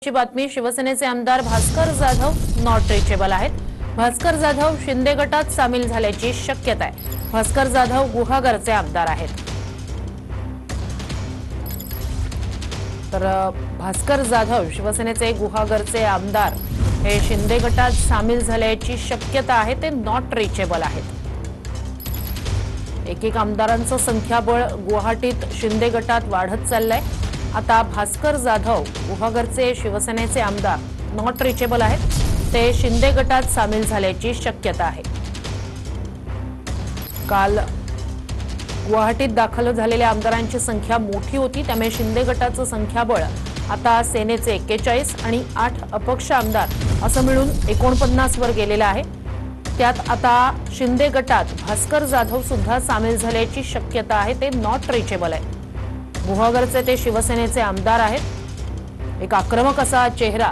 ची बातमी शिवसेनेचे आमदार भास्कर जाधव नॉट रिचेबल आहेत। भास्कर जाधव शिंदे गटात सामील झाल्याची शक्यता आहे। भास्कर जाधव गुहागरचे आमदार आहेत। तर भास्कर जाधव शिवसेनेचे गुहागरचे आमदार हे शिंदे गटात सामील झाल्याची शक्यता आहे, ते नॉट रिचेबल आहेत। एक आमदारांचं संख्याबळ गुवाहाटीत शिंदे गटात वाढत चाललंय। आता भास्कर जाधव गुहागरचे शिवसेनेचे आमदार नॉट रिचेबल आहेत, ते शिंदे गटात सामील झाल्याची शक्यता आहे। काल गुवाहाटीत दाखल झालेल्या आमदारांची संख्या मोठी होती, त्यामुळे शिंदे गटाचं संख्याबळ आता सेनेचे 41 आणि 8 अपक्ष आमदार असं मिळून 49 वर गेलेलं आहे। त्यात आता शिंदे गटात भास्कर जाधव सुद्धा सामील झाल्याची शक्यता आहे, ते नॉट रिचेबल आहे। गुहागरचे ते शिवसेनेचे आमदार आहेत। एक आक्रमक असा चेहरा।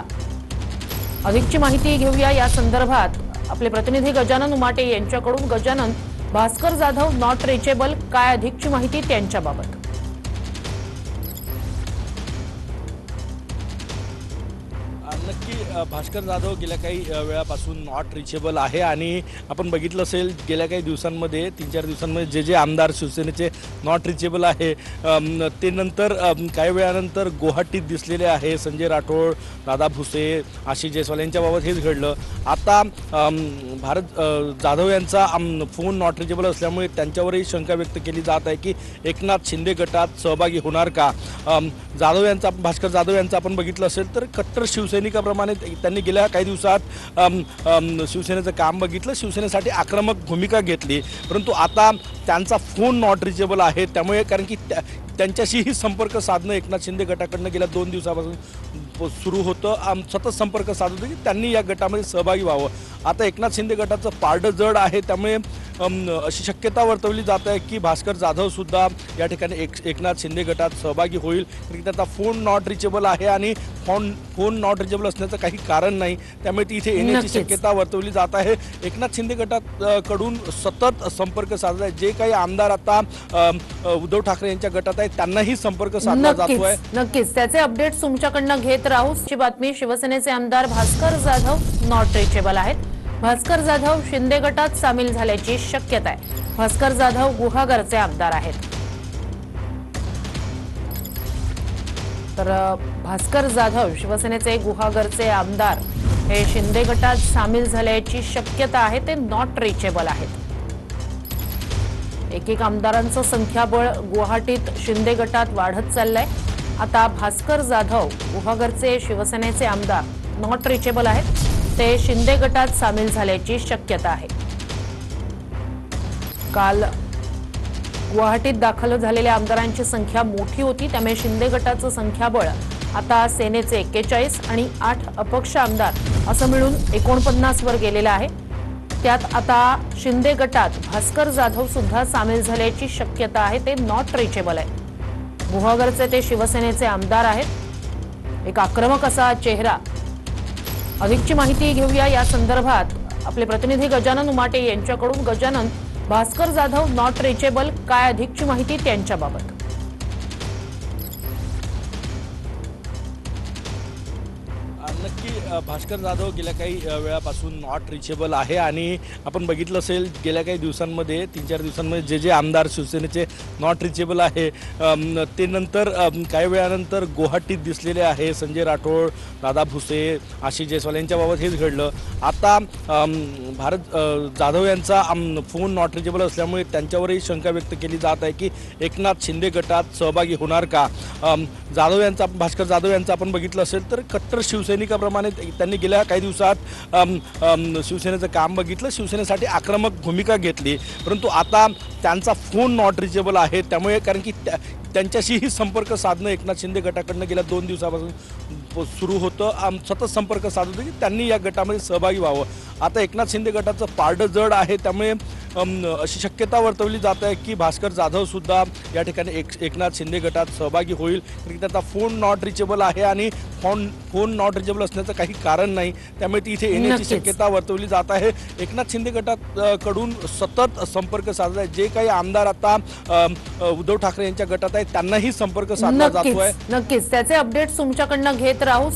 अधिकची माहिती घेऊया या संदर्भात आपले प्रतिनिधी गजानन उमाटे यांच्याकडून। गजानन, भास्कर जाधव नॉट रिचेबल, काय अधिकची माहिती त्यांच्याबाबत? नक्की भास्कर जाधव गेल्या काही वेळापासून नॉट रिचेबल आहे आणि आपण बघितलं असेल गेल्या काही दिवसांमध्ये 3-4 दिवसांमध्ये जे आमदार शिवसेनेचे नॉट रिचेबल आहे ते नंतर काही वेळानंतर गुवाहाटीत दिसलेले आहे। संजय राठोड, दादा भुसे, आशिष जयस्वाल यांच्याबाबत हेच घडलं। आता भारत जाधव यांचा फोन नॉट रिचेबल असल्यामुळे त्यांच्यावरही शंका व्यक्त केली जात आहे की एकनाथ शिंदे गटात सहभागी होणार का। भास्कर जाधव यांचं आपण बघितलं असेल तर कट्टर शिवसैनिकाप्रमाणे त्यांनी गेल्या काही दिवसात शिवसेनेचं काम बघितलं, शिवसेनेसाठी आक्रमक भूमिका घेतली, परंतु आता त्यांचा फोन नॉट रिचेबल आहे। त्यामुळे कारण की त्यांच्याशीही संपर्क साधणं एकनाथ शिंदे गटाकडनं गेल्या 2 दिवसापासून सुरू होतं। सतत संपर्क साधत होते की त्यांनी या गटामध्ये सहभागी व्हावं। आता एकनाथ शिंदे गटाचं पारडं जड आहे, त्यामुळे अशी शक्यता वर्तवली जात आहे की भास्कर जाधव सुद्धा या ठिकाणी एकनाथ शिंदे गटात सहभागी होईल, कारण त्याचा फोन नॉट रिचेबल आहे आणि फोन नॉट रिचेबल असण्याचं काही कारण नाही, त्यामुळे ती इथे येण्याची शक्यता वर्तवली जात आहे। एकनाथ शिंदे गटात कडून सतत संपर्क साधत आहे। जे काही आमदार आता उद्धव ठाकरे यांच्या गटात आहेत त्यांनाही संपर्क साधला जातोय। नक्कीच त्याचे अपडेट्स तुमच्याकडनं घेत राहू। ची बातमी शिवसेनेचे आमदार भास्कर जाधव नॉट रिचेबल आहेत। भास्कर जाधव शिंदे गटात सामील झाल्याची शक्यता आहे। भास्कर जाधव गुहागरचे आमदार आहेत। तर भास्कर जाधव शिवसेनेचे गुहागरचे आमदार हे शिंदे गटात सामील झाल्याची शक्यता आहे, ते नॉट रिचेबल आहेत। एक आमदारांचं संख्याबळ गुवाहाटीत शिंदे गटात वाढत चाललंय। आता भास्कर जाधव गुहागरचे शिवसेनेचे आमदार नॉट रिचेबल आहेत, ते शिंदे गटात सामील झाल्याची शक्यता आहे। काल गुवाहाटीत दाखल झालेल्या आमदारांची संख्या मोठी होती, त्यामुळे शिंदे गटाचं संख्याबळ आता सेनेचे 41 आणि 8 अपक्ष आमदार असं मिळून 49 वर गेलेलं आहे। त्यात आता शिंदे गटात भास्कर जाधव सुद्धा सामील झाल्याची शक्यता आहे, ते नॉट रिचेबल आहे। गुहागरचे ते शिवसेनेचे आमदार आहेत। एक आक्रमक असा चेहरा। अधिकची माहिती घेऊया या संदर्भात आपले प्रतिनिधी गजानन उमाटे यांच्याकडून। गजानन, भास्कर जाधव नॉट रिचेबल, काय अधिकची माहिती त्यांच्याबाबत? नक्की भास्कर जाधव गेल्या काही वेळापासून नॉट रिचेबल आहे आणि आपण बघितलं असेल गेल्या काही दिवसांमध्ये 3-4 दिवसांमध्ये जे आमदार शिवसेनेचे नॉट रिचेबल आहे ते नंतर काही वेळानंतर गुवाहाटीत दिसलेले आहे। संजय राठोड, दादा भुसे, आशिष जयस्वाल यांच्याबाबत हेच घडलं। आता भारत जाधव यांचा फोन नॉट रिचेबल असल्यामुळे त्यांच्यावरही शंका व्यक्त केली जात आहे की एकनाथ शिंदे गटात सहभागी होणार का। भास्कर जाधव यांचं आपण बघितलं असेल तर कट्टर शिवसैनिकाप्रमाणे त्यांनी गेल्या काही दिवसात शिवसेनेचं काम बघितलं, शिवसेनेसाठी आक्रमक भूमिका घेतली, परंतु आता त्यांचा फोन नॉट रिचेबल आहे। त्यामुळे कारण की त्यांच्याशीही संपर्क साधणं एकनाथ शिंदे गटाकडनं गेल्या 2 दिवसापासून सुरू होतं। सतत संपर्क साधत होते की त्यांनी या गटामध्ये सहभागी व्हावं। आता एकनाथ शिंदे गटाचं पारडं जड आहे, त्यामुळे अशी शक्यता वर्तवली जात आहे की भास्कर जाधव सुद्धा या ठिकाणी एकनाथ शिंदे गटात सहभागी होईल, कारण त्याचा फोन नॉट रिचेबल आहे आणि फोन नॉट रिचेबल असण्याचं काही कारण नाही, त्यामुळे ती इथे येण्याची शक्यता वर्तवली जात आहे। एकनाथ शिंदे गटात कडून सतत संपर्क साधत आहे। जे काही आमदार आता उद्धव ठाकरे यांच्या गटात आहेत त्यांनाही संपर्क साधला जातोय। नक्कीच त्याचे अपडेट्स तुमच्याकडनं घेत राहू।